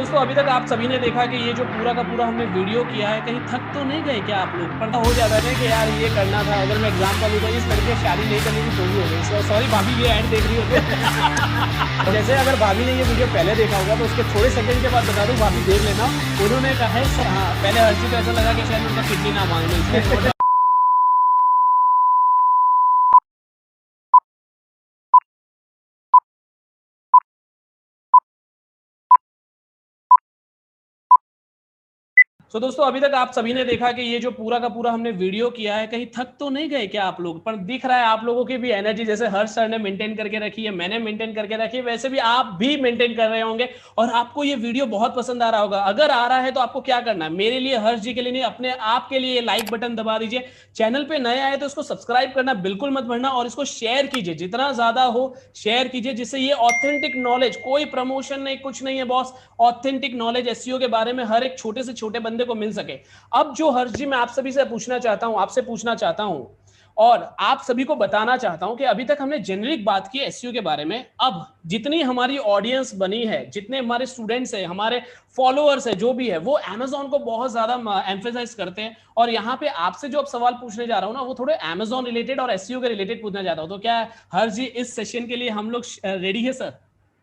दोस्तों अभी तक आप सभी ने देखा कि ये जो पूरा का पूरा हमने वीडियो किया है, कहीं थक तो नहीं गए क्या आप लोग? पता हो जाता है कि यार ये करना था, अगर मैं एग्जाम्पल दूं तो इस लड़के शादी नहीं करनी थी तो भी हो गई। सॉरी भाभी, ये ऐड देख रही हो जैसे अगर भाभी ने ये वीडियो पहले देखा होगा तो उसके थोड़े सेकंड के बाद बता दूं, भाभी देख लेना, उन्होंने कहा है हाँ, पहले हर्षी को ऐसा लगा कि शायद उनका किडनी ना मांगने तो दोस्तों अभी तक आप सभी ने देखा कि ये जो पूरा का पूरा हमने वीडियो किया है, कहीं थक तो नहीं गए क्या आप लोग? पर दिख रहा है आप लोगों की भी एनर्जी जैसे हर्ष सर ने मेंटेन करके रखी है, मैंने मेंटेन करके रखी है, वैसे भी आप भी मेंटेन कर रहे होंगे और आपको ये वीडियो बहुत पसंद आ रहा होगा। अगर आ रहा है तो आपको क्या करना है, मेरे लिए, हर्ष जी के लिए नहीं, अपने आप के लिए लाइक बटन दबा दीजिए। चैनल पे नए आए तो इसको सब्सक्राइब करना बिल्कुल मत भूलना और इसको शेयर कीजिए, जितना ज्यादा हो शेयर कीजिए, जिससे ये ऑथेंटिक नॉलेज, कोई प्रमोशन नहीं, कुछ नहीं है बॉस, ऑथेंटिक नॉलेज एसईओ के बारे में हर एक छोटे से छोटे बंदे को मिल सके। अब जो हर्ष जी मैं आप सभी से पूछना चाहता हूं, आपसे पूछना चाहता हूं और आप सभी को बताना चाहता हूं कि अभी तक हमने जेनरिक बात की एसईओ के बारे में। अब जितनी हमारी ऑडियंस बनी है, जितने हमारे स्टूडेंट्स हैं, हमारे फॉलोअर्स है, जो भी है, वो अमेजॉन को बहुत ज्यादा एम्फेसाइज करते हैं। और यहाँ पे आपसे जो अब सवाल पूछने जा रहा हूं ना, वो थोड़े अमेजॉन रिलेटेड और एसईओ के रिलेटेड पूछना चाहता हूं। तो क्या हर्ष जी इस सेशन के लिए हम लोग रेडी है सर?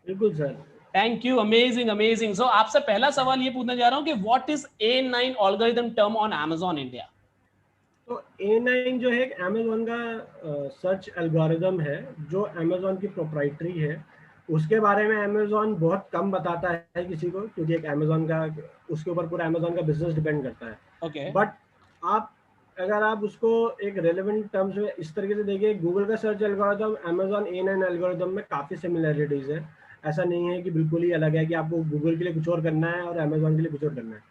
बिल्कुल sir. Thank you, amazing amazing. So आपसे पहला सवाल ये पूछना चाह रहा हूं कि what is A9 algorithm term on Amazon India? तो A9 जो है एक अमेजोन का सर्च एल्गोरिदम है जो अमेजोन की प्रोप्राइटरी है। उसके बारे में अमेजोन बहुत कम बताता है किसी को, क्योंकि एक अमेजोन का, उसके ऊपर पूरा अमेजोन का बिजनेस डिपेंड करता है। ओके बट आप, अगर आप उसको एक रेलेवेंट टर्म्स में इस तरीके से देखिए, गूगल का search algorithm Amazon A9 algorithm में काफ़ी सिमिलरिटीज़ है। ऐसा नहीं है कि बिल्कुल ही अलग है कि आपको गूगल के लिए कुछ और करना है और अमेजोन के लिए कुछ और करना है।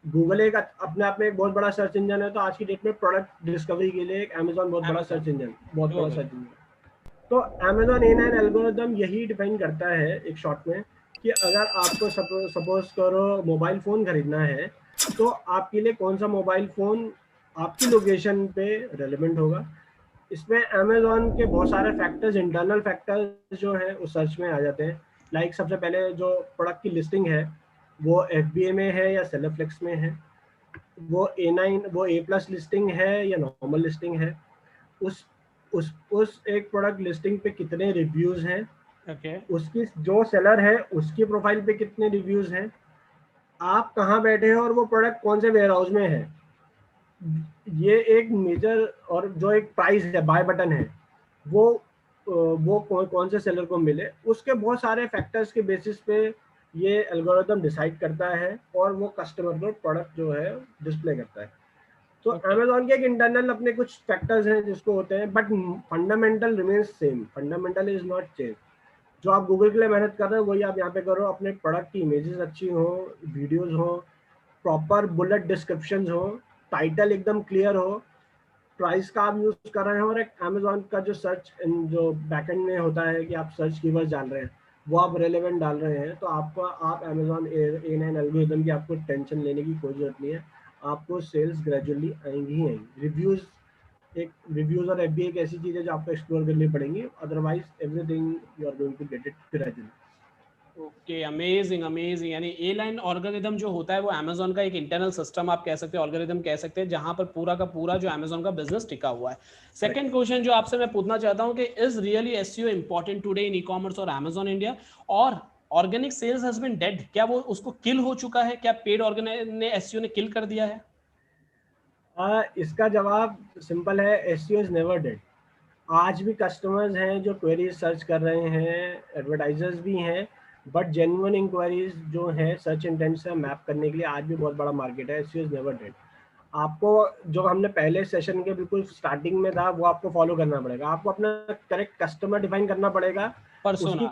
गूगल एक अपने आप में एक बहुत बड़ा सर्च इंजन है, तो आज की डेट में प्रोडक्ट डिस्कवरी के लिए एक अमेजोन बहुत बड़ा सर्च इंजन, बहुत बड़ा सर्च इंजन। तो अमेजोन A9 एल्गोरिदम यही डिफाइन करता है एक शॉर्ट में कि अगर आपको सपोज करो मोबाइल फ़ोन खरीदना है, तो आपके लिए कौन सा मोबाइल फ़ोन आपकी लोकेशन पे रेलेवेंट होगा। इसमें अमेजोन के बहुत सारे फैक्टर्स, इंटरनल फैक्टर्स जो है उस सर्च में आ जाते हैं। लाइक सबसे पहले जो प्रोडक्ट की लिस्टिंग है वो FBA में है या सेलरफ्लेक्स में है, वो A+ लिस्टिंग है या नॉर्मल लिस्टिंग है, उस एक प्रोडक्ट लिस्टिंग पे कितने रिव्यूज हैं, उसकी जो सेलर है उसकी प्रोफाइल पे कितने रिव्यूज हैं, आप कहाँ बैठे हैं और वो प्रोडक्ट कौन से वेयर हाउस में है, ये एक मेजर, और जो एक प्राइस है, बाय बटन है, वो कौन से सेलर को मिले, उसके बहुत सारे फैक्टर्स के बेसिस पे ये एल्गोरिथम डिसाइड करता है और वो कस्टमर को प्रोडक्ट जो है डिस्प्ले करता है। तो अमेजोन के एक इंटरनल अपने कुछ फैक्टर्स हैं जिसको होते हैं, but fundamental remains same, fundamental is not change. जो आप गूगल के लिए मेहनत कर रहे हो वही आप यहाँ पे करो, अपने प्रोडक्ट की इमेजेस अच्छी हो, वीडियोस हो, प्रॉपर बुलेट डिस्क्रिप्शन हो, टाइटल एकदम क्लियर हो, प्राइस का आप यूज कर रहे हो, और एक अमेजोन का जो सर्च जो बैकएंड में होता है कि आप सर्च कीवर्ड डाल रहे हैं वो आप रेलेवेंट डाल रहे हैं, तो आपको, आप अमेजोन A9 एल्गोरिथम की आपको टेंशन लेने की कोई जरूरत नहीं है। आपको सेल्स ग्रेजुअली आएंगी ही आएंगी। रिव्यूज और FBA एक ऐसी चीज है जो आपको एक्सप्लोर करनी पड़ेंगी, otherwise everything you are going to get it gradually. Okay, amazing amazing. यानी A9 एल्गोरिथम जो होता है वो अमेजोन का एक इंटरनल सिस्टम आप कह सकते हैं, एल्गोरिथम कह सकते हैं, जहां पर पूरा का पूरा जो अमेजोन का बिजनेस टिका हुआ है। सेकंड क्वेश्चन जो आपसे मैं पूछना चाहता हूं कि is really SEO important today in ecommerce और अमेजोन इंडिया, और organic sales has been dead, क्या वो उसको किल हो चुका है, क्या पेड ऑर्गेनिक ने एसईओ ने किल कर दिया है? इसका जवाब सिंपल है, SEO इज नेवर डेड। आज भी कस्टमर्स हैं जो क्वेरीज सर्च कर रहे हैं, एडवर्टाइजर्स भी हैं, बट जेन्युइन इंक्वायरीज जो है सर्च इंटेंट से मैप करने के लिए आज भी बहुत बड़ा मार्केट है। SEO is never dead. आपको जो हमने पहले सेशन के बिल्कुल स्टार्टिंग में था वो आपको फॉलो करना पड़ेगा। आपको अपना करेक्ट कस्टमर डिफाइन करना पड़ेगा, उसकी पर्सोना।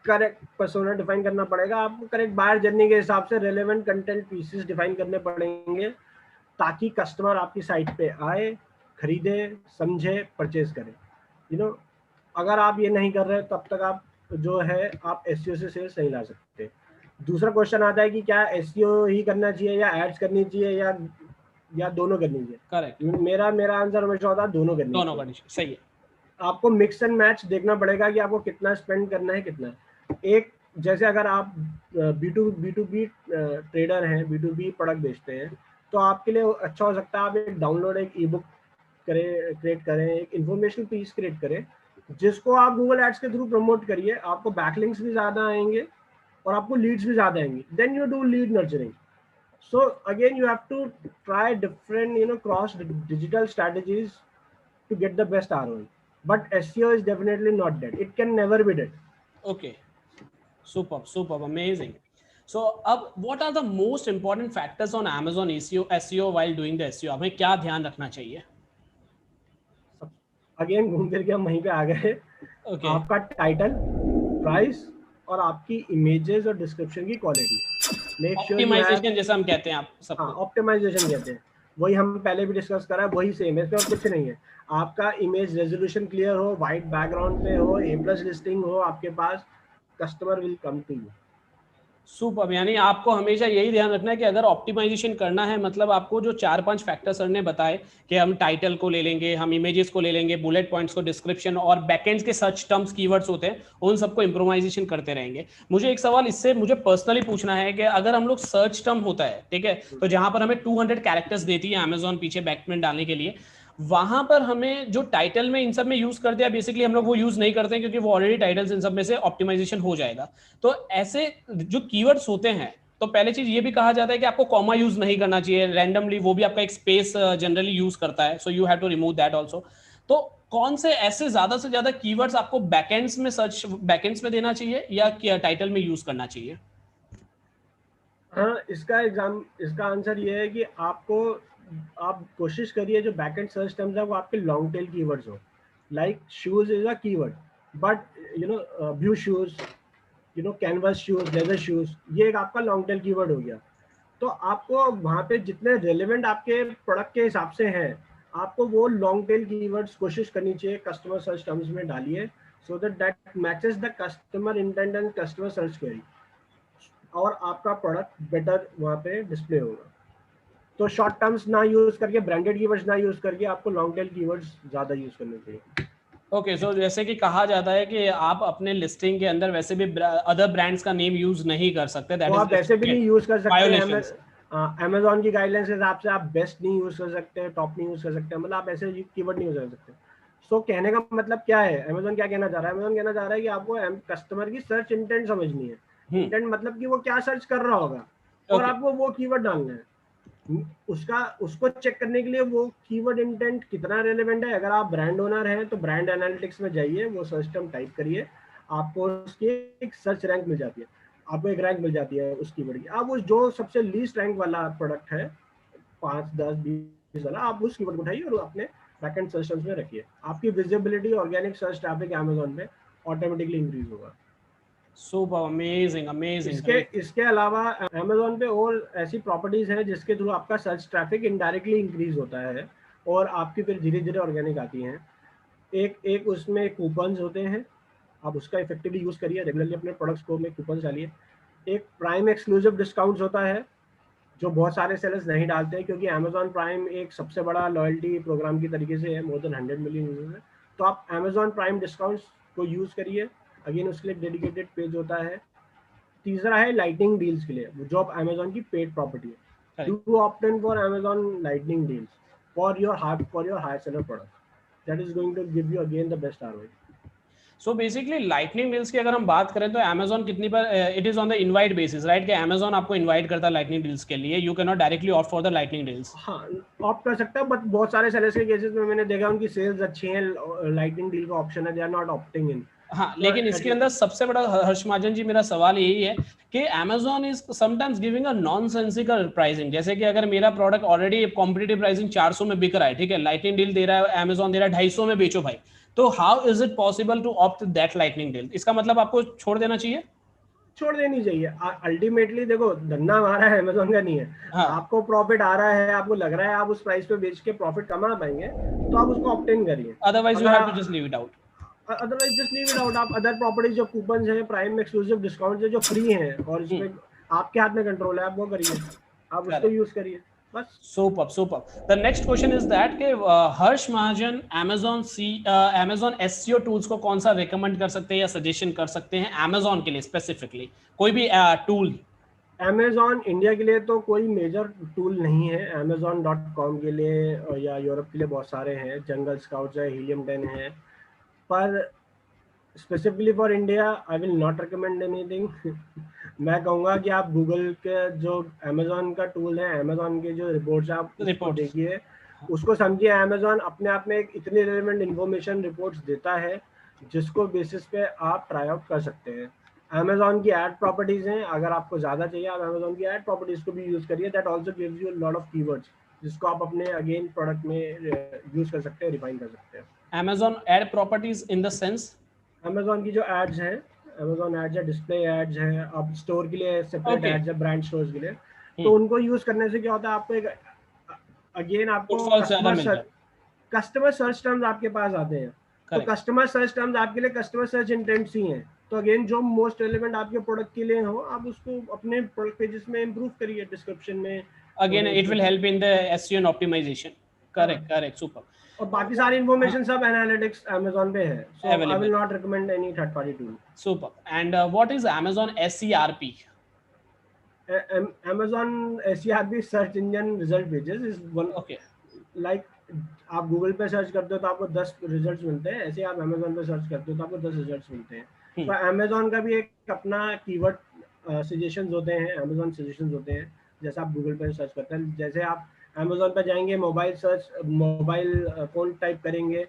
करेक्ट पर्सोना डिफाइन करना पड़ेगा, आपको करेक्ट बायर जर्नी के हिसाब से रेलेवेंट कंटेंट पीसेस डिफाइन करने पड़ेंगे, ताकि कस्टमर आपकी साइट पे आए, खरीदे, समझे, परचेज करे। यू नो, अगर आप ये नहीं कर रहे तब तक आप जो है आप SEO से सेल्स नहीं ला सकते। दूसरा क्वेश्चन आता है कि क्या SEO ही करना चाहिए या एड्स करनी चाहिए या दोनों करनी चाहिए। करेक्ट, मेरा आंसर हमेशा होता है दोनों करनी दोनों चाहिए। कंडीशन सही है। आपको मिक्स एंड मैच देखना पड़ेगा कि आपको कितना स्पेंड करना है, कितना है। एक जैसे अगर आप B2B ट्रेडर हैं, B2B प्रोडक्ट बेचते हैं, तो आपके लिए अच्छा हो सकता है आप एक डाउनलोड एक ई बुक क्रिएट करें, एक इंफॉर्मेशन पीस क्रिएट करें, जिसको आप गूगल एड्स के थ्रू प्रमोट करिए, आपको बैकलिंक्स भी ज़्यादा आएंगे और आपको लीड्स भी ज़्यादा आएंगी। Then you do lead nurturing. So again, you have to try different, cross digital strategies to get the best ROI. But SEO is definitely not dead. It can never be dead. Okay, superb, amazing. So अब what are the most important factors on Amazon SEO while doing the SEO? हमें क्या ध्यान रखना चाहिए? Again घूम फिर के हम वहीं पे आ गए। Okay. आपका टाइटल, प्राइस और आपकी इमेजेस और डिस्क्रिप्शन की क्वालिटी। ऑप्टिमाइजेशन जैसा हम कहते हैं आप सब। हाँ, ऑप्टिमाइजेशन कहते हैं, वही हम पहले भी डिस्कस करा है, वही सेम है, इसमें और कुछ नहीं है। आपका इमेज रेजोल्यूशन क्लियर हो, वाइट बैकग्राउंड पे हो, A+ लिस्टिंग हो आपके पास, customer will come to you. Super, यानी आपको हमेशा यही ध्यान रखना है कि अगर ऑप्टिमाइजेशन करना है, मतलब आपको जो 4-5 फैक्टर सर ने बताए कि हम टाइटल को ले लेंगे, हम इमेजेस को ले लेंगे, बुलेट पॉइंट्स को, डिस्क्रिप्शन और बैकएंड्स के सर्च टर्म्स कीवर्ड्स होते हैं, उन सबको इम्प्रोवाइजेशन करते रहेंगे। मुझे एक सवाल इससे मुझे पर्सनली पूछना है कि अगर हम लोग सर्च टर्म होता है, ठीक है, तो जहां पर हमें 200 कैरेक्टर्स देती है अमेजोन पीछे बैकमेंट डालने के लिए, वहां पर हमें जो टाइटल में इन सब में यूज करते हैं, बेसिकली हम लोग वो यूज नहीं करते हैं क्योंकि वो ऑलरेडी टाइटल्स इन सब में से ऑप्टिमाइजेशन हो जाएगा। तो ऐसे जो कीवर्ड्स होते हैं, तो पहले चीज ये भी कहा जाता है कि आपको कॉमा यूज नहीं करना चाहिए रैंडमली, वो भी आपका एक स्पेस जनरली यूज करता है, so you have to remove that also. तो कौन से ऐसे ज्यादा से ज्यादा कीवर्ड्स आपको बैकएंड्स में सर्च बैकएंड्स में देना चाहिए या टाइटल में यूज करना चाहिए? हाँ, इसका आंसर ये है कि आप कोशिश करिए जो बैकएंड सर्च टर्म्स है वो आपके लॉन्ग टेल कीवर्ड्स हो। Like shoes is a keyword, but blue shoes, canvas shoes, leather shoes, ये एक आपका लॉन्ग टेल कीवर्ड हो गया। तो आपको वहाँ पे जितने रेलेवेंट आपके प्रोडक्ट के हिसाब से हैं, आपको वो लॉन्ग टेल कीवर्ड्स कोशिश करनी चाहिए कस्टमर सर्च टर्म्स में डालिए, so that matches the customer intent and customer search query, और आपका प्रोडक्ट बेटर वहाँ पे डिस्प्ले होगा। तो शॉर्ट टर्म्स ना यूज करके, ब्रांडेड कीवर्ड्स ना यूज करके, आपको लॉन्ग टेल कीवर्ड्स ज्यादा यूज करने चाहिए। ओके, सो जैसे कि कहा जाता है कि आप अपने लिस्टिंग के अंदर वैसे भी अदर ब्रांड्स का नेम यूज नहीं कर सकते, दैट इज आप वैसे भी नहीं यूज कर सकते। अमेजोन की गाइडलाइंस के हिसाब से आप बेस्ट नहीं यूज कर सकते, टॉप नहीं यूज कर सकते, मतलब आप ऐसे कीवर्ड नहीं यूज कर सकते। सो कहने का मतलब क्या है, अमेजोन क्या कहना चाह रहा है? अमेजोन कहना चाह रहा है कि आपको कस्टमर की सर्च इंटेंट समझनी है। इंटेंट मतलब कि वो क्या सर्च कर रहा होगा, और आपको वो कीवर्ड डालना है। उसको चेक करने के लिए वो कीवर्ड इंटेंट कितना रेलेवेंट है। अगर आप ब्रांड ओनर हैं तो ब्रांड एनालिटिक्स में जाइए, वो सर्च टर्म टाइप करिए, आपको उसकी एक सर्च रैंक मिल जाती है, आपको एक रैंक मिल जाती है उस कीवर्ड की। आप वो जो सबसे लीस्ट रैंक वाला प्रोडक्ट है, 5, 10, 20 वाला, आप उस कीवर्ड को उठाइए और अपने बैकएंड सर्च टर्म्स में रखिए। आपकी visibility, organic search traffic Amazon पे ऑटोमेटिकली इंक्रीज होगा। Super, amazing. इसके अलावा अमेजोन पे और ऐसी प्रॉपर्टीज हैं जिसके थ्रू आपका सर्च ट्रैफिक इनडायरेक्टली इंक्रीज होता है और आपकी फिर धीरे धीरे ऑर्गेनिक आती हैं। एक उसमें कूपन्स होते हैं, आप उसका इफेक्टिवली यूज करिए, रेगुलरली अपने प्रोडक्ट्स को में कूपन्स डालिए। एक प्राइम एक्सक्लूसिव डिस्काउंट्स होता है जो बहुत सारे सेलर्स नहीं डालते हैं, क्योंकि अमेजोन प्राइम एक सबसे बड़ा लॉयल्टी प्रोग्राम की तरीके से है, मोर देन 100 मिलियन यूजर्स है। तो आप अमेजोन प्राइम डिस्काउंट्स को यूज करिए, अगेन उसके लिए डेडिकेटेड पेज होता है। तीसरा है लाइटनिंग डील्स के लिए, जो आप अमेजोन की पेड प्रॉपर्टी है। Do opt in for Amazon lightning deals for your high seller product, that is going to give you again the best ROI। So basically lightning deals की अगर हम बात करें तो अमेजोन कितनी पर it is on the invite basis, right? कि Amazon आपको इनवाइट करता है लाइटनिंग डील्स के लिए, you can not directly opt for the lightning deals. हाँ, ऑप्ट कर सकता है, बट बहुत सारे सेलर्स के केसेस में मैंने देखा उनकी सेल्स अच्छी हैं, लाइटनिंग डील का ऑप्शन है, दे आर नॉट ऑप्टिंग इन। हाँ, लेकिन इसके अंदर सबसे बड़ा हर्ष महाजन जी, मेरा सवाल यही है कि Amazon is sometimes giving a nonsensical pricing. जैसे कि अगर मेरा प्रोडक्ट ऑलरेडी कॉम्पिटिटिव प्राइसिंग 400 में बिक रहा है, ठीक है, लाइटनिंग डील दे रहा है Amazon, दे रहा है 250 में, बेचो भाई। तो how is it possible to opt that lightning deal? इसका मतलब आपको छोड़ देना चाहिए? छोड़ देनी चाहिए। अल्टीमेटली देखो, धंधा हमारा है, अमेजोन का नहीं है। हाँ। आपको प्रॉफिट आ रहा है, आपको लग रहा है आप उस प्राइस पे बेच के प्रॉफिट कमा पाएंगे, तो आप उसको ऑप्टेन करिए, otherwise you have to just leave it out. Otherwise just leave it out. आप अदर प्रॉपर्टीज जो कूपन है, प्राइम एक्सक्लूसिव डिस्काउंट है जो फ्री हैं और इसमें आपके हाथ में कंट्रोल है, आप वो करिए, आप उसको यूज करिए। बस। Super. The next question is that कि हर्ष महाजन Amazon SEO टूल्स को कौन सा रिकमेंड कर सकते हैं या सजेशन कर सकते हैं Amazon के लिए स्पेसिफिकली, कोई भी टूल? Amazon इंडिया के लिए तो कोई मेजर टूल नहीं है, Amazon.com के लिए या यूरोप के लिए बहुत सारे हैं, जंगल स्काउट्स है, हीलियम 10 है, पर specifically for India I will not recommend anything. मैं कहूँगा कि आप गूगल के जो Amazon का टूल है, Amazon के जो रिपोर्ट्स आप उसको देखिए, उसको समझिए। Amazon अपने आप में एक इतनी रेलेवेंट इन्फॉर्मेशन रिपोर्ट्स देता है जिसको बेसिस पे आप ट्राई आउट कर सकते हैं। Amazon की एड प्रॉपर्टीज हैं, अगर आपको ज्यादा चाहिए आप Amazon की एड प्रॉपर्टीज को भी यूज करिए। That also gives you lot of keywords जिसको आप अपने अगेन प्रोडक्ट में यूज कर सकते हैं, रिफाइन कर सकते हैं। Amazon ad properties in the sense, Amazon की जो एड्स हैं, Amazon एड्स है, डिस्प्ले एड्स हैं, अब स्टोर के लिए सेपरेट एड्स है, ब्रांड स्टोर्स के लिए, तो उनको यूज करने से क्या होता है, आपको एक अगेन आपको कस्टमर सर्च टर्म्स आपके पास आते हैं। तो कस्टमर सर्च टर्म्स आपके लिए कस्टमर सर्च इंटेंट्स ही हैं। तो अगेन जो मोस्ट रेलेवेंट आपके प्रोडक्ट के लिए हो, आप उसको अपने प्रोडक्ट पेजेस में इंप्रूव करिए, डिस्क्रिप्शन में। Again it will help in the SEO and optimization. Correct, super. और बाकी सारी इन्फॉर्मेशन सब एनालिटिक्स Amazon पे है, so I will not recommend any third party tool. Super. And what is Amazon SERP? Amazon SERP search engine result pages is one. Okay. Like आप Google पे search करते हो तो आपको 10 रिजल्ट्स मिलते हैं, ऐसे आप Amazon पे सर्च करते हो तो आपको 10 रिजल्ट्स मिलते हैं। तो Amazon का भी एक अपना कीवर्ड सजेशंस होते हैं, Amazon सजेशंस होते हैं, जैसे आप गूगल पे सर्च करते हैं। जैसे आप Amazon पे जाएंगे, मोबाइल फोन टाइप करेंगे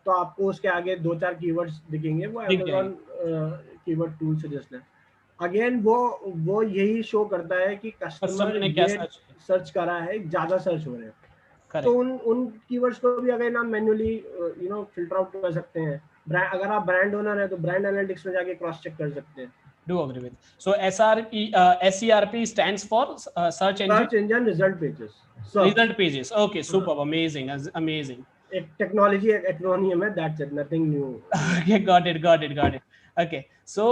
तो आपको उसके आगे 2-4 कीवर्ड्स दिखेंगे, वो Amazon कीवर्ड टूल सजेस्ट है। अगेन वो यही शो करता है कि कस्टमर ने क्या सर्च करा है, ज्यादा सर्च हो रहे हैं। तो उन कीवर्ड्स को भी अगर आप मैन्युअली फिल्टर आउट कर सकते हैं। अगर आप ब्रांड ओनर है तो ब्रांड एनालिटिक्स में जाके क्रॉस चेक कर सकते हैं। Do agree with. So SERP stands for search engine result pages. Result pages. Okay, super, amazing. एक टेक्नोलॉजी एक्रोनियम है, that's it, nothing new. Okay, got it. Okay, so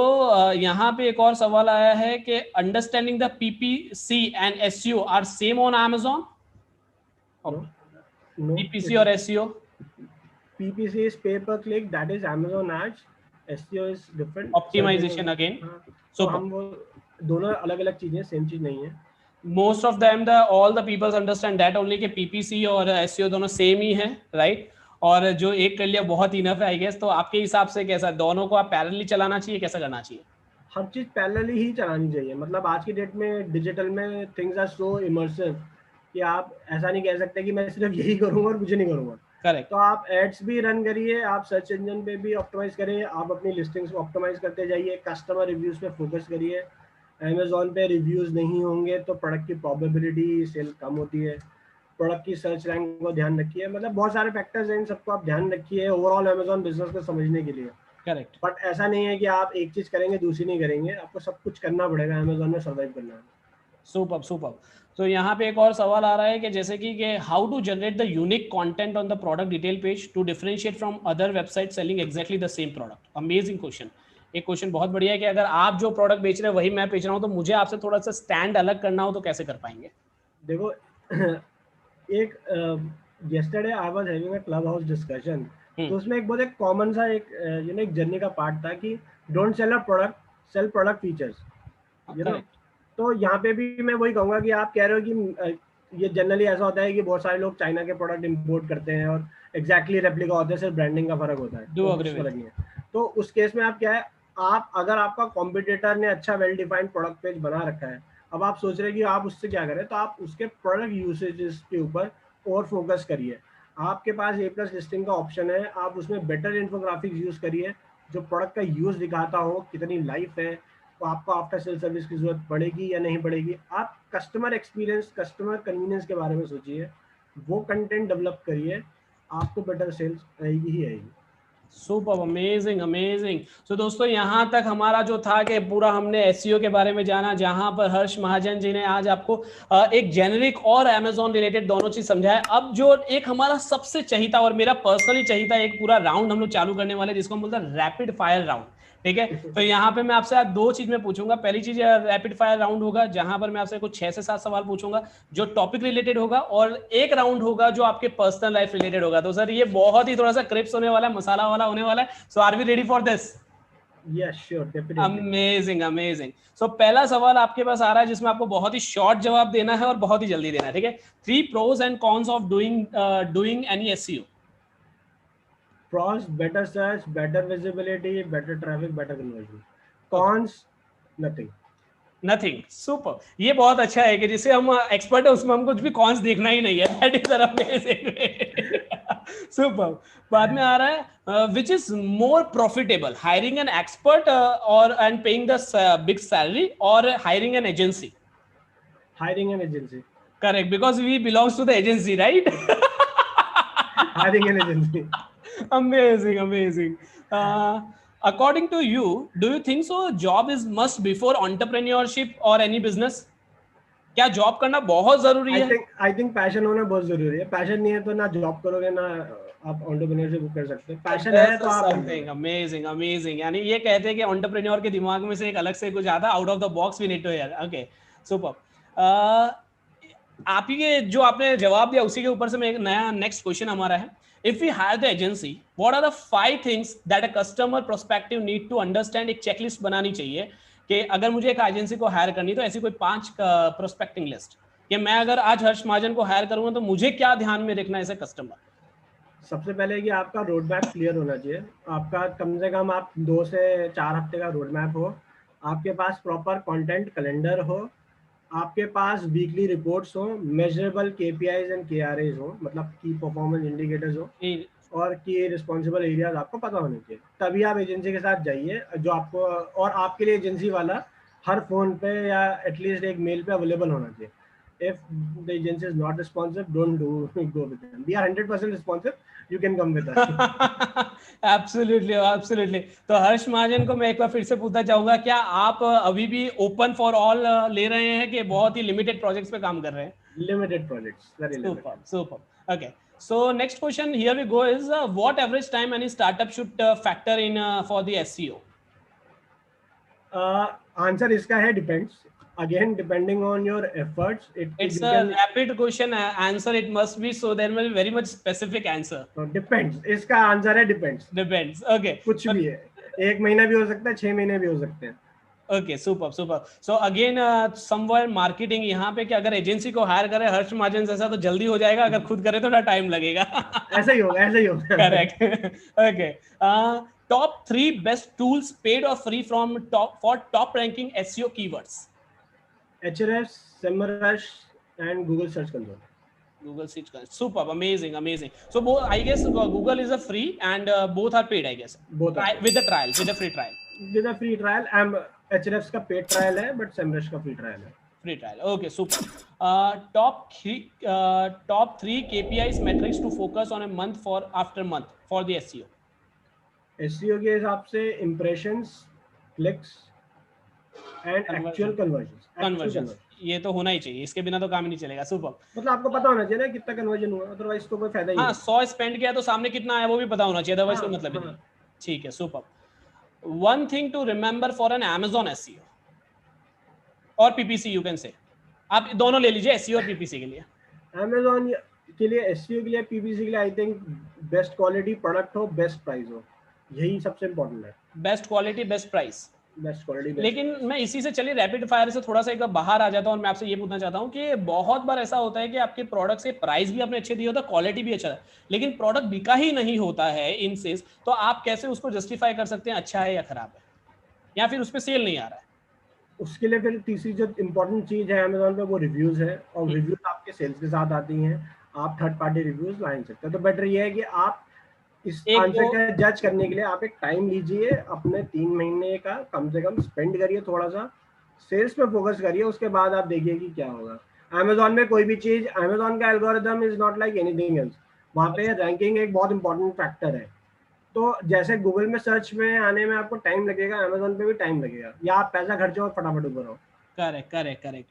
यहाँ पे एक और सवाल आया है कि understanding the PPC and SEO are same on Amazon? No. PPC और SEO? PPC is pay per click, that is Amazon ads. SEO is different. Optimization again. So हम वो दोनों अलग-अलग चीजें, सेम चीज नहीं है। Most of them, all the people understand that only कि PPC और SEO दोनों सेम ही है, राइट? और जो एक कर लिया बहुत इनफ है, आई गेस। तो आपके हिसाब से कैसा, दोनों को आप पैरेलली चलाना चाहिए, कैसा करना चाहिए? हर चीज पैरेलली ही चलानी चाहिए। मतलब आज की डेट में डिजिटल में थिंग्स आर सो इमर्सिव कि आप ऐसा नहीं कह सकते कि मैं सिर्फ यही करूंगा और कुछ नहीं करूंगा। करेक्ट। तो आप एड्स भी रन करिए, आप सर्च इंजन पे भी ऑप्टिमाइज करिए, आप अपनी लिस्टिंग्स को ऑप्टिमाइज करते जाइए, कस्टमर रिव्यूज पे फोकस करिए। Amazon पे रिव्यूज नहीं होंगे तो प्रोडक्ट की प्रोबेबिलिटी सेल कम होती है। प्रोडक्ट की सर्च रैंक को ध्यान रखिए। मतलब बहुत सारे फैक्टर्स हैं, इन सबको आप ध्यान रखिए ओवरऑल Amazon बिजनेस को समझने के लिए। करेक्ट। बट ऐसा नहीं है कि आप एक चीज करेंगे दूसरी नहीं करेंगे, आपको सब कुछ करना पड़ेगा Amazon में सर्वाइव करना है। सुपर। तो यहाँ पे एक और सवाल आ रहा है कि जैसे कि how to generate the unique content on the product detail page to differentiate from other website selling exactly the same product. Amazing question. एक क्वेश्चन बहुत बढ़िया है कि अगर आप जो प्रोडक्ट बेच रहे हैं वही मैं बेच रहा हूँ, तो मुझे आपसे थोड़ा सा स्टैंड अलग करना हो तो कैसे कर पाएंगे? देखो एक yesterday I was having a clubhouse discussion, तो उसमें एक बहुत एक कॉमन सा एक एक जर्नी का पार्ट था कि don't sell a product, sell product features. तो यहाँ पे भी मैं वही कहूँगा कि आप कह रहे हो कि ये जनरली ऐसा होता है कि बहुत सारे लोग चाइना के प्रोडक्ट इंपोर्ट करते हैं और एग्जैक्टली रेप्लिका होते हैं, सिर्फ ब्रांडिंग का फर्क होता है। तो उस केस में आप क्या है, आप अगर आपका कॉम्पिटिटर ने अच्छा वेल डिफाइंड प्रोडक्ट पेज बना रखा है, अब आप सोच रहे हैं कि आप उससे क्या करें, तो आप उसके प्रोडक्ट यूसेजेस के ऊपर और फोकस करिए। आपके पास A+ लिस्टिंग का ऑप्शन है, आप उसमें बेटर इन्फोग्राफिक्स यूज करिए जो प्रोडक्ट का यूज दिखाता हो, कितनी लाइफ है, तो आपको आफ्टर सेल सर्विस की जरूरत पड़ेगी या नहीं पड़ेगी। आप कस्टमर एक्सपीरियंस, कस्टमर कन्वीनियंस के बारे में सोचिए, वो कंटेंट डेवलप करिए, आपको बेटर सेल्स आएगी ही आएगी। Super, amazing. तो दोस्तों यहाँ तक हमारा जो था कि पूरा हमने SEO के बारे में जाना, जहाँ पर हर्ष महाजन जी ने आज आपको एक जेनरिक और Amazon रिलेटेड दोनों चीज समझाया। अब जो एक हमारा सबसे चाहिए और मेरा पर्सनली चाहिए एक पूरा राउंड हम लोग चालू करने वाले, जिसको हम बोलते हैं रैपिड फायर राउंड। ठीक है, तो यहाँ पे मैं आपसे आज 2 चीज में पूछूंगा। पहली चीज रैपिड फायर राउंड होगा, जहां पर मैं आपसे कुछ 6 से 7 सवाल पूछूंगा जो टॉपिक रिलेटेड होगा, और एक राउंड होगा जो आपके पर्सनल लाइफ रिलेटेड होगा। तो सर ये बहुत ही थोड़ा सा क्रिप्स होने वाला है, मसाला वाला होने वाला है। So are we ready for this? Yes, sure, definitely. Amazing amazing. So पहला सवाल आपके पास आ रहा है जिसमें आपको बहुत ही शॉर्ट जवाब देना है और बहुत ही जल्दी देना है, ठीक है? 3 pros and cons of doing any SEO. Pros: better search, better visibility, better traffic, better conversion. Cons: nothing. Nothing. Super, ये बहुत अच्छा है कि जिसे हम एक्सपर्ट है उसमें हमको कुछ भी कॉन्स देखना ही नहीं है। That is amazing. सुपर। बाद में आ रहा है which is more profitable, hiring an expert और and paying the big salary, और hiring an agency? Hiring an agency. Correct, because we belongs to the agency, right? Hiring an agency. Amazing, amazing. According to you, do you think so job is must before entrepreneurship or any business? क्या job करना बहुत जरूरी है? I think passion होना बहुत जरूरी है। Passion नहीं है तो ना जॉब करोगे ना आप एंटरप्रेन्योरशिप कर सकते हैं। पैशन है तो आप समथिंग अमेजिंग अमेजिंग। यानी ये कहते हैं कि एंटरप्रेन्योर के दिमाग में से एक अलग से कुछ आता, out of the box we need to hear. Okay, super. आप ही जो आपने जवाब दिया उसी के ऊपर से मैं एक नया नेक्स्ट क्वेश्चन हमारा है। If we hire the agency, what are the 5 things that a customer prospective need to understand? एक चेकलिस्ट बनानी चाहिए कि अगर मुझे एक एजेंसी को हायर करनी तो ऐसी कोई 5 प्रोस्पेक्टिंग लिस्ट कि मैं अगर आज हर्ष महाजन को हायर करूंगा तो मुझे क्या ध्यान में रखना है एज ए कस्टमर? सबसे पहले कि आपका रोड मैप क्लियर होना चाहिए। आपका कम से कम आप 2 से 4 हफ्ते का रोड मैप हो, आपके पास प्रॉपर कंटेंट कैलेंडर हो, आपके पास वीकली रिपोर्ट्स हो, मेजरेबल KPIs एंड KRAs हो, मतलब की परफॉर्मेंस इंडिकेटर्स हो, और की रिस्पॉन्सिबल एरियाज आपको पता होने चाहिए। तभी आप एजेंसी के साथ जाइए जो आपको, और आपके लिए एजेंसी वाला हर फोन पे या एटलीस्ट एक मेल पे अवेलेबल होना चाहिए। If the agency is not responsive, don't go with them. We are 100% responsive. You can come with us. Absolutely, absolutely. तो हर्ष महाजन को मैं एक बार फिर से पूछना चाहूंगा, क्या आप अभी भी ओपन फॉर ऑल ले रहे हैं कि बहुत ही लिमिटेड प्रोजेक्ट्स पे काम कर रहे हैं? Limited projects, very limited. Super. Okay. So next question here we go is what average time any startup should factor in for the SEO? Answer इसका है depends. Again, depending on your efforts, it's a rapid question answer. It must be, so there will be very much specific answer. So depends. इसका answer है depends. Depends. Okay. कुछ भी है, 1 महीना भी हो सकता है, 6 महीने भी हो सकते हैं। Okay, super. So again, somewhere marketing यहाँ पे कि अगर एजेंसी को हायर करे हर्ष महाजन जैसा तो जल्दी हो जाएगा, अगर खुद करे तो थोड़ा टाइम लगेगा। ऐसा ही होगा। Correct. Okay. Top 3 best tools, paid or free, for top ranking SEO keywords. Ahrefs, SEMrush, and Google Search Console. Google Search Console. Super, amazing. So both, I guess Google is a free and both are paid, I guess. Both are with a trial, with a free trial. With a free trial, Ahrefs का paid trial है, but SEMrush का free trial है. Free trial. Okay, super. Top 3 KPIs metrics to focus on a month after month for the SEO. SEO के हिसाब से impressions, clicks, and actual conversions. ये तो होना ही चाहिए, इसके बिना तो काम ही नहीं चलेगा। सुपर। मतलब आपको पता होना चाहिए ना कितना कन्वर्जन हुआ, अदरवाइज तो कोई फायदा ही नहीं। हाँ, 100 स्पेंड किया तो सामने कितना आया वो भी पता होना चाहिए, अदरवाइज कोई मतलब नहीं। ठीक है, super. One thing to remember for an Amazon SEO और PPC, यू कैन से। आप दोनों ले लीजिए, SEO और PPC के लिए। Amazon के लिए, SEO के लिए, PPC के लिए I think best quality product हो, बेस्ट प्राइस हो, यही सबसे इंपॉर्टेंट है। Best quality, best price, best quality. लेकिन मैं इसी से चलिए रैपिड फायर से थोड़ा सा एक बार बाहर आ जाता हूं और मैं आपसे ये पूछना चाहता हूं कि बहुत बार ऐसा होता है कि आपके प्रोडक्ट से प्राइस भी आपने अच्छे दिए होता है, क्वालिटी भी अच्छा है, लेकिन प्रोडक्ट बिका ही नहीं होता है इन सेल्स, तो आप कैसे उसको जस्टिफाई कर सकते हैं अच्छा है या खराब है, या फिर उस पर सेल नहीं आ रहा है? उसके लिए फिर तीसरी जो इम्पोर्टेंट चीज है Amazon पे, वो रिव्यूज है, और रिव्यूज आपके सेल्स के साथ आती हैं। आप थर्ड पार्टी रिव्यूज ला नहीं सकते, तो बेटर ये है कि आप इस आंसर का जज करने के लिए आप एक टाइम लीजिए, अपने 3 महीने का कम से कम स्पेंड करिए, थोड़ा सा सेल्स पे फोकस करिए, उसके बाद आप देखिए कि क्या होगा। Amazon में कोई भी चीज, Amazon का algorithm is not like anything else. वहाँ पे रैंकिंग एक बहुत इंपॉर्टेंट फैक्टर है। तो जैसे गूगल में सर्च में आने में आपको टाइम लगेगा, Amazon पे भी टाइम लगेगा, या आप पैसा खर्चो और फटाफट ऊपर आओ। Correct correct correct.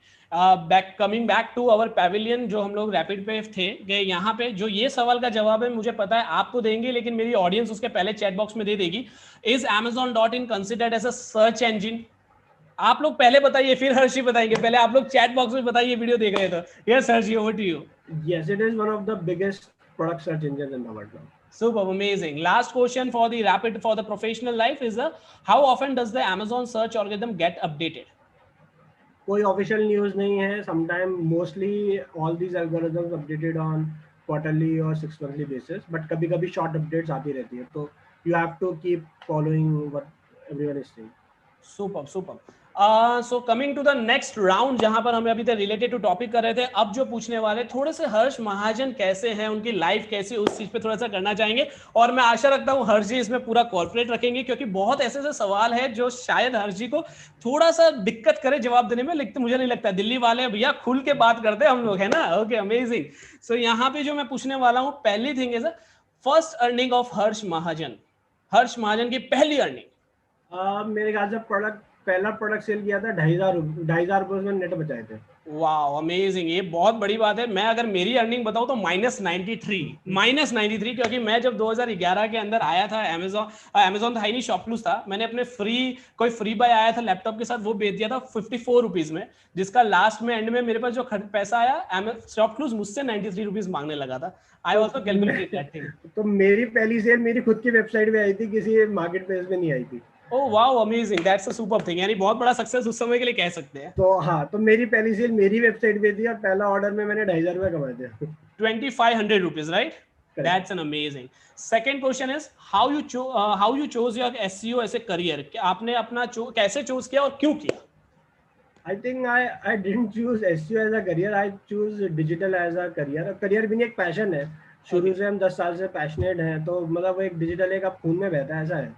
Back coming back to our pavilion, जो हम लोग रैपिड पे थे गए, यहाँ पे जो ये सवाल का जवाब है मुझे पता है आप तो देंगे, लेकिन मेरी ऑडियंस उसके पहले चैट बॉक्स में दे देगी। Is Amazon.in considered as a search engine? आप लोग पहले बताइए, फिर हर्षी बताएंगे। पहले आप लोग चैट बॉक्स में बताइए, वीडियो देख रहे थे। Yes Harshi, over to you. Yes, it is one of the biggest product search engines in the world now. Super amazing. Last question for the rapid for the professional life is how often does the Amazon search algorithm get updated? कोई official news नहीं है. Sometime mostly all these algorithms updated on quarterly और 6 monthly basis, but कभी कभी short updates आती रहती है, तो you have to keep following what everyone is saying. Super super. So coming to the next round, जहां पर हम अभी तक रिलेटेड टू टॉपिक कर रहे थे, अब जो पूछने वाले थोड़े से हर्ष महाजन कैसे हैं, उनकी लाइफ कैसी, उस चीज पे थोड़ा सा करना चाहेंगे। और मैं आशा रखता हूं हर्ष जी इसमें पूरा कॉर्पोरेट रखेंगे, क्योंकि बहुत ऐसे ऐसे सवाल है जो शायद हर्ष जी को थोड़ा सा दिक्कत करे जवाब देने में, लेकिन मुझे नहीं लगता। दिल्ली वाले भैया खुल के बात करते हैं हम लोग, है ना। Okay amazing. सो यहाँ पे जो मैं पूछने वाला हूँ, पहली thing is first earning of Harsh Mahajan. Harsh Mahajan की पहली अर्निंग। मेरे ख्याल से पहला प्रोडक्ट सेल किया था 2,500 रुपए में नेट बचाए थे. वाओ अमेजिंग, ये बहुत बड़ी बात है। मैं अगर मेरी अर्निंग बताऊं तो -93, क्योंकि मैं जब 2011 के अंदर आया था, अमेजॉन था ही नहीं, शॉपक्लूज था। मैंने अपने कोई फ्री बाय आया था लैपटॉप के साथ, वो बेच दिया था 54 रुपीज में, जिसका लास्ट में एंड में मेरे पास जो पैसा आया, शॉपक्लूज मुझसे 93 रुपीज मांगने लगा था। I also calculated that thing. तो मेरी पहली सेल मेरी खुद की वेबसाइट पे आई थी, किसी मार्केट प्लेस में नहीं आई थी. Oh wow amazing, that's a super thing. यानी बहुत बड़ा सक्सेस उस समय के लिए कह सकते हैं। तो हाँ, तो मेरी पहली सेल मेरी वेबसाइट पे थी और पहला ऑर्डर में मैंने 2,500 रुपए कमाए थे. 2,500 rupees, right? Correct. That's an amazing. Second question is how you chose your SEO as a career? आपने अपना कैसे चूज किया और क्यों किया? I think I didn't choose SEO as a career. I choose digital as a career. Career भी नहीं, एक पैशन है. शुरू से हम 10 साल से पैशनेट हैं, तो मतलब वो एक डिजिटल एक आप खून में बहता है, ऐसा है.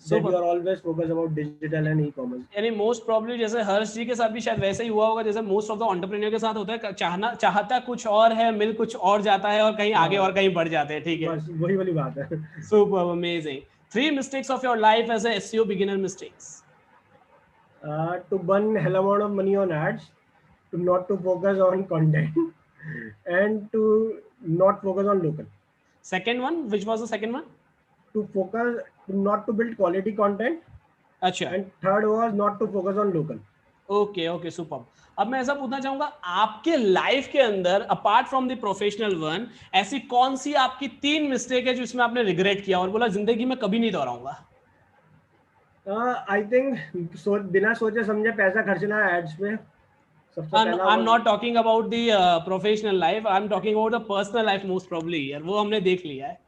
So you are always focused about digital and e-commerce. यानी मोस्ट प्रॉब्ली जैसे हर्ष जी के साथ भी शायद वैसे ही हुआ होगा, जैसे मोस्ट ऑफ द एंटरप्रेन्योर के साथ होता है, चाहता कुछ और है, मिल कुछ और जाता है, और कहीं आगे और कहीं बढ़ जाते हैं. ठीक है, बस वही वाली बात है. Super amazing. 3 mistakes of your life as a SEO beginner mistakes. To burn hell amount of money on ads, to not to focus on content, and to not focus on local. Second one, which was the second one? To not to build quality content. अच्छा. And third was not to focus on local. Okay super. अब मैं ऐसा पूछना चाहूंगा, आपके life के अंदर apart from the professional one, ऐसी कौन सी आपकी 3 मिस्टेक है जिसमें आपने रिग्रेट किया और बोला जिंदगी में कभी नहीं दोहराऊंगा? आई थिंक बिना सोचे समझे पैसा खर्चना एड्स पे. I'm not talking about the professional life, I'm talking about the personal life most probably. यार वो हमने देख लिया है.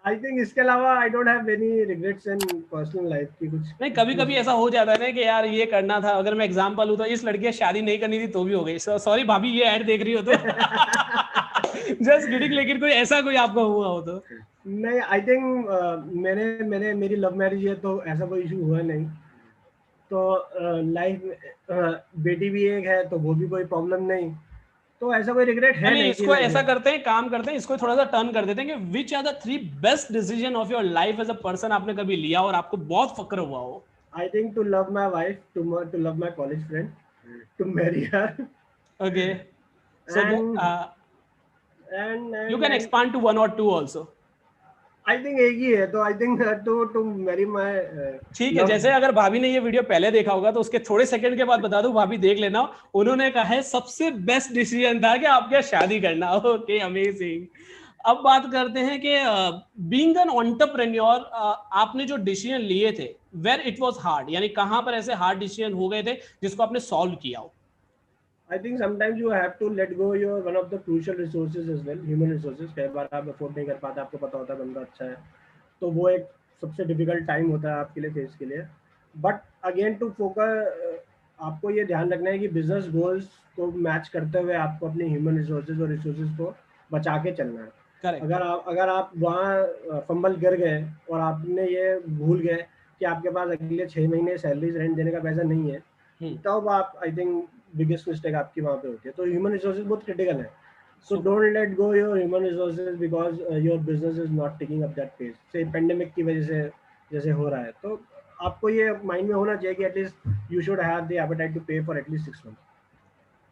I think इसके अलावा I don't have any regrets in personal life की कुछ. नहीं, कभी कभी ऐसा हो जाता है ना कि यार ये करना था. अगर मैं एग्जांपल हूँ तो इस लड़की शादी नहीं करनी थी तो भी हो गई. सॉरी भाभी, ये ऐड देख रही हो तो जस्ट किडिंग. लेकिन कोई ऐसा कोई आपका हुआ हो तो? नहीं, आई थिंक मेरी लव मैरिज है, तो ऐसा कोई इशू हुआ नहीं. तो लाइफ बेटी भी एक है, तो वो भी कोई प्रॉब्लम नहीं. तो ऐसा कोई रिग्रेट है नहीं. इसको ऐसा करते हैं, काम करते हैं, इसको थोड़ा सा टर्न कर देते हैं कि which are the 3 best decision of your life as a person आपने कभी लिया और आपको बहुत फक्र हुआ हो? I think to love my wife, to love my college friend, to marry her. Okay, so and you can expand to 1 or 2 also. I think एक ही है, तो I think to marry my. ठीक है, जैसे अगर भाभी ने ये वीडियो पहले देखा होगा तो उसके थोड़े सेकंड के बाद बता दूं, भाभी देख लेना, उन्होंने कहा है सबसे बेस्ट डिसीजन था कि आपके शादी करना. Okay amazing. अब बात करते हैं कि बीइंग एन एंटरप्रेन्योर, आपने जो डिसीजन लिए थे, वेयर इट वाज हार्ड, यानी कहां पर ऐसे हार्ड डिसीजन हो गए थे जिसको आपने सॉल्व किया हो? I think sometimes you have to let go your one of the crucial resources as well, human resources. कई बार आप अफोर्ड नहीं कर पाते, आपको पता होता है बंदा अच्छा है, तो वो एक सबसे डिफिकल्ट टाइम होता है आपके लिए, फेस के लिए. बट अगेन टू फोकस, आपको ये ध्यान रखना है कि बिजनेस गोल्स को मैच करते हुए आपको अपने ह्यूमन रिसोर्सेज और रिसोर्सेज को बचा के चलना है. Correct. अगर आप वहाँ फंबल कर गए और आपने ये भूल गए कि आपके पास अगले 6 महीने सैलरीज रेंट देने का पैसा नहीं है, तब आप आई थिंक बिगेस्ट मिस्टेक आपकी वहाँ पे होती है. तो ह्यूमन रिसोर्सेज बहुत क्रिटिकल है. So don't let go your human resources because your business is not taking up that pace. से पेंडेमिक की वजह से जैसे हो रहा है, तो आपको ये माइंड में होना चाहिए कि at least you should have the appetite to pay for at least 6 months।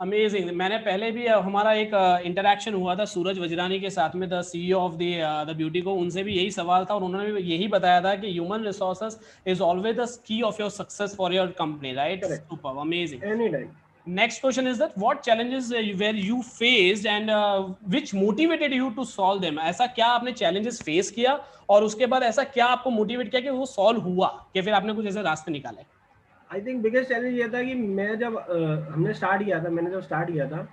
Amazing. मैंने पहले भी हमारा एक इंटरेक्शन हुआ था सूरज वजरानी के साथ में, the CEO of the beauty को, उनसे भी यही सवाल था और उन्होंने भी यही बताया था कि human resources is always the key of your success for your company, right? Super amazing. Any time. Next question is that what challenges were you faced and which motivated you to solve them? ऐसा क्या आपने challenges face किया और उसके बाद ऐसा क्या आपको motivate किया कि वो solve हुआ, कि फिर आपने कुछ ऐसे रास्ते निकाले? आई थिंक बिगेस्ट चैलेंज ये था कि मैं जब मैंने जब स्टार्ट किया था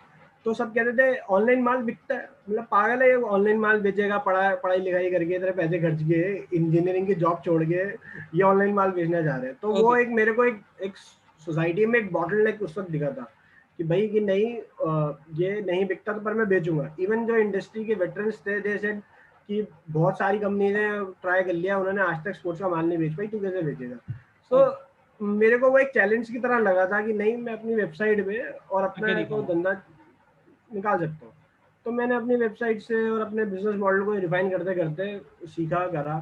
तो सब कहते थे ऑनलाइन माल बिकता है, मतलब पागल है ऑनलाइन माल बेचेगा, पढ़ाई लिखाई करके इतने पैसे खर्च के इंजीनियरिंग की जॉब छोड़ के ये ऑनलाइन माल बेचने जा रहे हैं। तो वो एक मेरे को एक सोसाइटी में एक बॉटलनेक उस वक्त दिखा था कि भाई कि नहीं ये नहीं बिकता तो पर मैं बेचूंगा। इवन जो इंडस्ट्री के वेटरन्स थे दे सेड कि बहुत सारी कंपनी ने ट्राई कर लिया, उन्होंने आज तक स्पोर्ट्स का माल नहीं बेच पाई, तू कैसे बेचेगा? सो मेरे को वो एक चैलेंज की तरह लगा था कि नहीं मैं अपनी वेबसाइट पे और अपना को धंधा निकाल सकता हूँ। तो मैंने अपनी वेबसाइट से और अपने बिजनेस मॉडल को रिफाइन करते करते सीखा करा।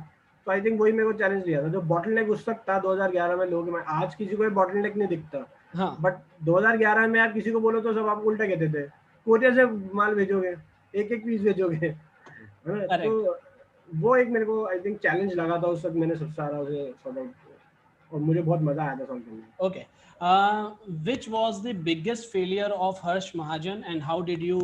तो आई थिंक वही मेरे को चैलेंज दिया था। जो बॉटलनेक उस वक्त था 2011 में, लोग आज किसी को बॉटलनेक नहीं दिखता, बट 2011 में आप किसी को बोलो तो सब आपको उल्टा कहते थे, कोरियर से माल भेजोगे, एक पीस भेजोगे, है ना? तो वो एक मेरे को आई थिंक चैलेंज लगा था उस वक्त। मैंने सब सारा उसे सॉर्ट आउट और मुझे बहुत मजा आया था सॉल्व करने में। Okay, which was the biggest failure of Harsh Mahajan and how did you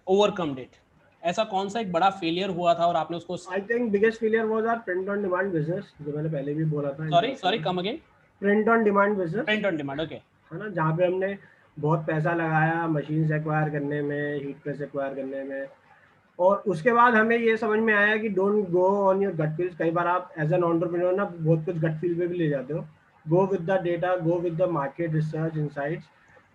overcome it? ऐसा कौन सा एक बड़ा फेलियर हुआ था और आपने उसको? I think biggest failure was our print on demand business, जो मैंने पहले भी बोला था। Sorry come again. Print on demand business. Print on demand, okay, है ना, जहाँ पे हमने बहुत पैसा लगाया मशीन एक्वायर करने में, हीट प्रेस एक्वायर करने में, और उसके बाद हमें ये समझ में आया कि don't go on your gut feels. कई बार आप एज एन एंटरप्रेन्योर ना बहुत कुछ गट फील पे भी ले जाते हो। Go with the data, go with the market research insights,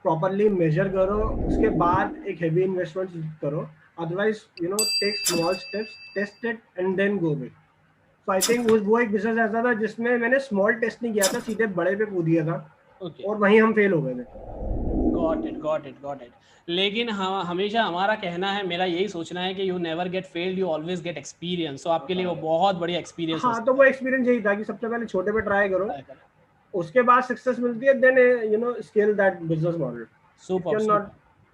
properly measure करो, उसके बाद एक हेवी इन्वेस्टमेंट करो। Otherwise take small steps, test it and then go with. So I think वो एक बिजनेस ऐसा था जिसमें मैंने स्मॉल टेस्ट नहीं किया था, सीधे बड़े पे कूद दिया था। और वहीं हम फेल हो गए थे। Got it. लेकिन हमेशा हमारा कहना है, मेरा यही सोचना है कि you never get failed, you always get experience. तो आपके लिए वो बहुत बढ़िया एक्सपीरियंस। हाँ, तो वो एक्सपीरियंस यही था कि सबसे पहले छोटे पे ट्राई करो, उसके बाद सक्सेस मिलती है, then scale that business model. Super.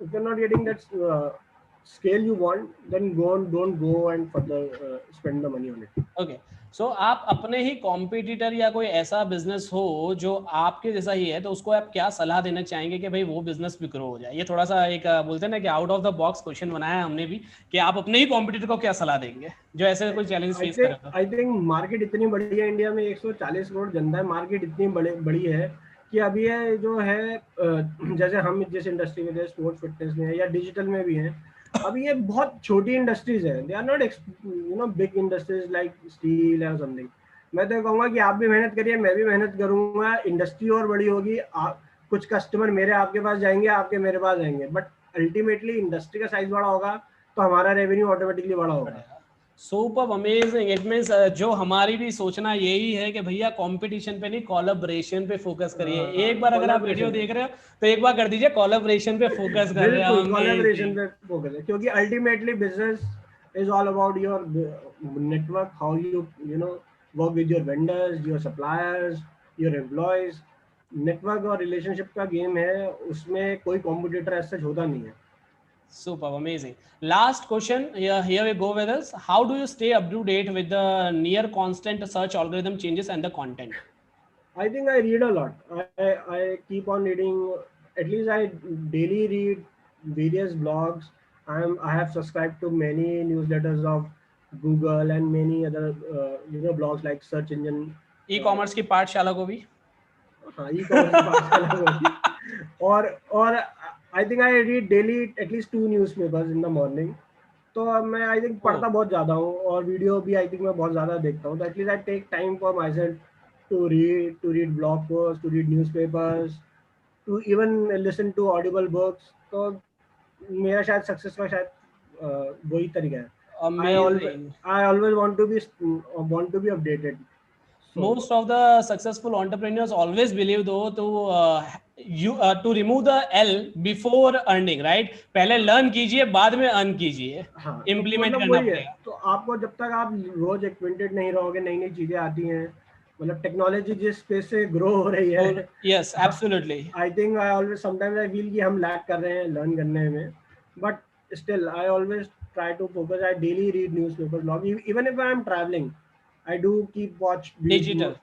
If you're not getting that scale you want, then don't go and further spend the money on it. Okay, so आप अपने ही कॉम्पिटिटर या कोई ऐसा बिजनेस हो जो आपके जैसा ही है, तो उसको आप क्या सलाह देना चाहेंगे कि भाई वो बिजनेस भी ग्रो हो जाए? ये थोड़ा सा एक बोलते हैं ना कि out of the box question बनाया हमने भी, कि आप अपने ही कॉम्पिटिटर को क्या सलाह देंगे जो ऐसे कोई चैलेंज फेस कर रहा है? आई थिंक मार्केट इतनी बड़ी है, इंडिया में 140 करोड़ जनता है, मार्केट इतनी बड़ी है कि अभी ये जो है जैसे हम जिस इंडस्ट्री में, स्पोर्ट्स फिटनेस में या डिजिटल में भी हैं, अभी ये बहुत छोटी इंडस्ट्रीज है। They are not big industries like steel और समथिंग। मैं तो कहूँगा कि आप भी मेहनत करिए, मैं भी मेहनत करूँगा, इंडस्ट्री और बड़ी होगी, कुछ कस्टमर मेरे आपके पास जाएंगे, आपके मेरे पास आएंगे, बट अल्टीमेटली इंडस्ट्री का साइज बड़ा होगा तो हमारा रेवेन्यू ऑटोमेटिकली बड़ा होगा। Super amazing. इट मींस जो हमारी भी सोचना यही है कि भैया कंपटीशन पे नहीं, कोलैबोरेशन पे फोकस करिए। एक बार अगर आप वीडियो देख रहे हो तो एक बार कर दीजिए कोलैबोरेशन पे फोकस कर रहे हैं, कोलैबोरेशन पे फोकस है, क्योंकि ultimately business is all about your network, how you work with your vendors, your suppliers, your employees. Network और रिलेशनशिप का गेम है, उसमें कोई कॉम्पिटिटर ऐसा होता नहीं है। Super amazing. Last question. Here we go with us. How do you stay up to date with the near constant search algorithm changes and the content? I think I read a lot. I keep on reading. At least I daily read various blogs. I have subscribed to many newsletters of Google and many other blogs like search engine. E-commerce की पाठशाला को भी. हाँ, e-commerce की पाठशाला को भी. और I think I read daily at least 2 newspapers in the morning. तो मैं I think पढ़ता बहुत ज़्यादा हूँ, और वीडियो भी I think मैं बहुत ज़्यादा देखता हूँ. तो at least I take time for myself to read blog posts, to read newspapers, to even listen to audible books. तो मेरा शायद सक्सेस का शायद वही तरीका है. I always want to be updated. Most of the successful entrepreneurs always believe though to remove the L before earning, right? पहले learn कीजिए, बाद में earn कीजिए. हाँ, implement करना पड़ेगा. तो आपको जब तक आप रोज एक्वेंटेड नहीं रहोगे, नई नई चीजें आती हैं, मतलब टेक्नोलॉजी जिस स्पेस से ग्रो हो रही है, yes absolutely, I think I always sometimes I feel कि हम लैग कर रहे हैं लर्न करने में, but still I always try to focus. I daily read newspaper blog. Even if I am traveling, I do keep watch digital.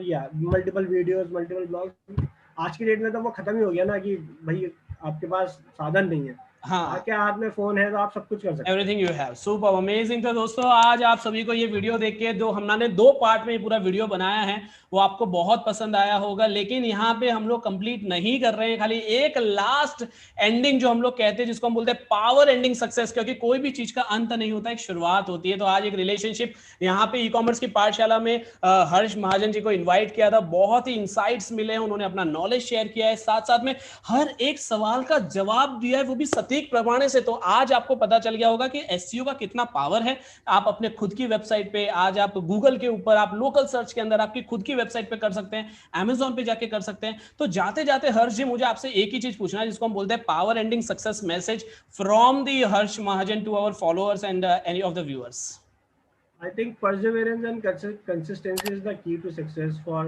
yeah, multiple videos, multiple blogs. आज की date में तो वो खत्म ही हो गया ना कि भाई आपके पास साधन नहीं है, हाँ, आपके हाथ में फोन है तो आप सब कुछ कर सकते हैं। Everything you have, super amazing. तो दोस्तों आज आप सभी को ये वीडियो देख के, जो हमने 2 पार्ट में ये पूरा वीडियो बनाया है, वो आपको बहुत पसंद आया होगा। लेकिन यहाँ पे हम लोग कंप्लीट नहीं कर रहे हैं, खाली एक लास्ट एंडिंग जो हम लोग कहते हैं, जिसको हम बोलते हैं पावर एंडिंग सक्सेस, क्योंकि कोई भी चीज का अंत नहीं होता, एक शुरुआत होती है। तो आज एक रिलेशनशिप यहाँ पे ई कॉमर्स की पाठशाला में हर्ष महाजन जी को इन्वाइट किया था, बहुत ही इंसाइट्स मिले हैं, उन्होंने अपना नॉलेज शेयर किया है, साथ साथ में हर एक सवाल का जवाब दिया है, वो भी सटीक प्रमाण से। तो आज आपको पता चल गया होगा कि एसईओ का कितना पावर है। आप अपने खुद की वेबसाइट पे, आज आप गूगल के ऊपर, आप लोकल सर्च के अंदर आपकी खुद की वेबसाइट पे कर सकते हैं, अमेजॉन पे जाके कर सकते हैं। तो जाते जाते हर्ष जी, मुझे आपसे एक ही चीज पूछना है, जिसको हम बोलते हैं power ending success message from the Harsh Mahajan to our followers and any of the viewers. I think perseverance and consistency is the key to success for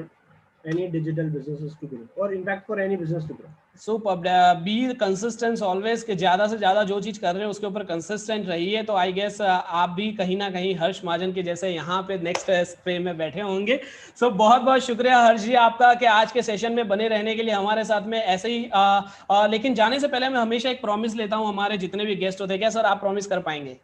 any digital businesses to grow, or in fact for any business to grow. So be consistent always, कि ज्यादा से ज्यादा जो चीज कर रहे हैं उसके ऊपर कंसिस्टेंट रहिए। तो आई गेस आप भी कहीं ना कहीं हर्ष महाजन के जैसे यहाँ पे नेक्स्ट स्प्रे में बैठे होंगे। सो बहुत बहुत शुक्रिया हर्ष जी आपका कि आज के सेशन में बने रहने के लिए हमारे साथ में ऐसे ही। लेकिन जाने से पहले मैं हमेशा एक प्रॉमिस लेता हूँ हमारे जितने भी गेस्ट होते हैं। क्या सर आप प्रॉमिस कर पाएंगे?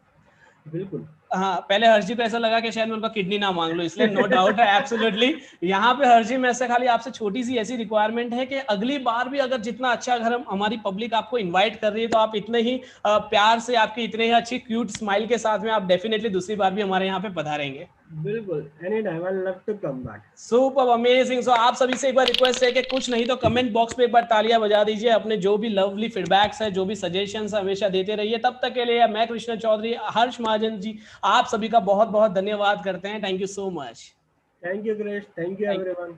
बिल्कुल। हाँ, पहले हर्ष जी को ऐसा लगा कि शायद मैं उनका किडनी ना मांग लूं, इसलिए नो डाउट है, एब्सोल्युटली। यहाँ पे हर्ष जी, मैं से खाली आपसे छोटी सी ऐसी रिक्वायरमेंट है कि अगली बार भी अगर जितना अच्छा, अगर हमारी पब्लिक आपको इनवाइट कर रही है, तो आप इतने ही प्यार से, आपकी इतने ही अच्छी क्यूट स्माइल के साथ में आप डेफिनेटली दूसरी बार भी हमारे यहाँ पे पधारेंगे। बिल्कुल, any time, I love to come back. Super amazing. So आप सभी से एक बार रिक्वेस्ट है कि कुछ नहीं तो कमेंट बॉक्स पे एक बार तालियां बजा दीजिए, अपने जो भी लवली फीडबैक्स है, जो भी सजेशंस है, हमेशा देते रहिए। तब तक के लिए मैं कृष्ण चौधरी, हर्ष महाजन जी, आप सभी का बहुत बहुत धन्यवाद करते हैं। Thank you so much. Thank you grace, thank you everyone.